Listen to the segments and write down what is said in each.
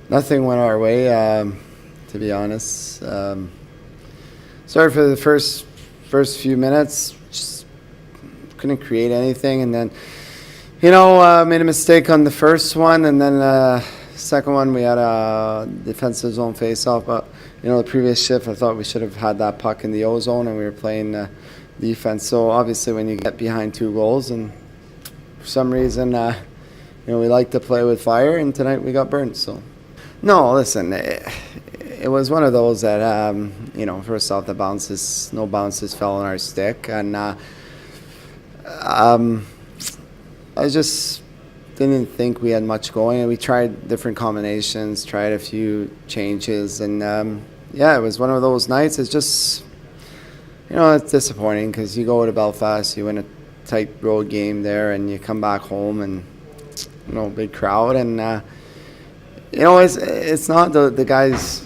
Nothing went our way, to be honest. Sorry for the first few minutes, just couldn't create anything, and then made a mistake on the first one, and then second one we had a defensive zone face-off. But the previous shift, I thought we should have had that puck in the O zone, and we were playing defense. So obviously, when you get behind 2 goals, and for some reason, we like to play with fire, and tonight we got burned. So. No, listen, it was one of those that, first off, no bounces fell on our stick. And I just didn't think we had much going. And we tried different combinations, tried a few changes. And, it was one of those nights. It's just, it's disappointing because you go to Belfast, you win a tight road game there, and you come back home and, big crowd. And, it's not the guys.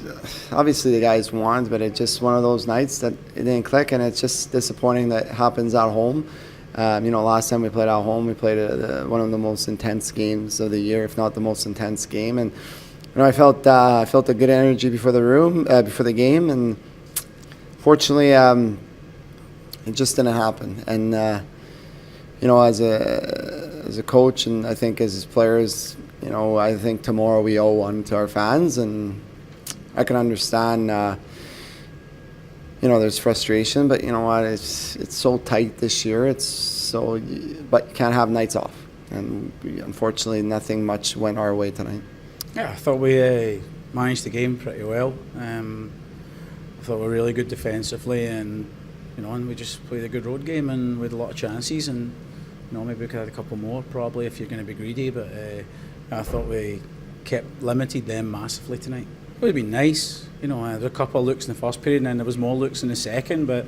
Obviously, the guys won, but it's just one of those nights that it didn't click, and it's just disappointing that it happens at home. Last time we played at home, we played one of the most intense games of the year, if not the most intense game. And I felt a good energy before the game, and fortunately, it just didn't happen. And as a coach, and I think as players. I think tomorrow we owe one to our fans, and I can understand. There's frustration, but you know what? It's so tight this year. But you can't have nights off, and unfortunately, nothing much went our way tonight. Yeah, I thought we managed the game pretty well. I thought we were really good defensively, and we just played a good road game, and we had a lot of chances, and maybe we could have had a couple more probably if you're going to be greedy, but. I thought we limited them massively tonight. It would have been nice, there were a couple of looks in the first period and then there was more looks in the second, but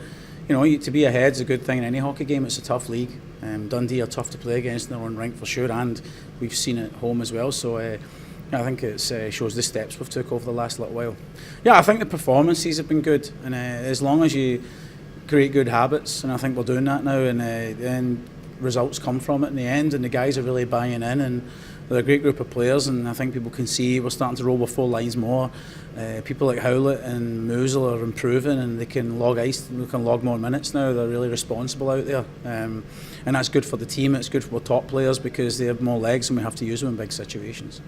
to be ahead is a good thing in any hockey game. It's a tough league. Dundee are tough to play against in their own rink for sure, and we've seen it at home as well, so I think it shows the steps we've took over the last little while. Yeah, I think the performances have been good, and as long as you create good habits, and I think we're doing that now, and then results come from it in the end, and the guys are really buying in, and they're a great group of players, and I think people can see we're starting to roll with 4 lines more. People like Howlett and Moosel are improving, and they can log ice, they can log more minutes now. They're really responsible out there, and that's good for the team. It's good for our top players because they have more legs and we have to use them in big situations.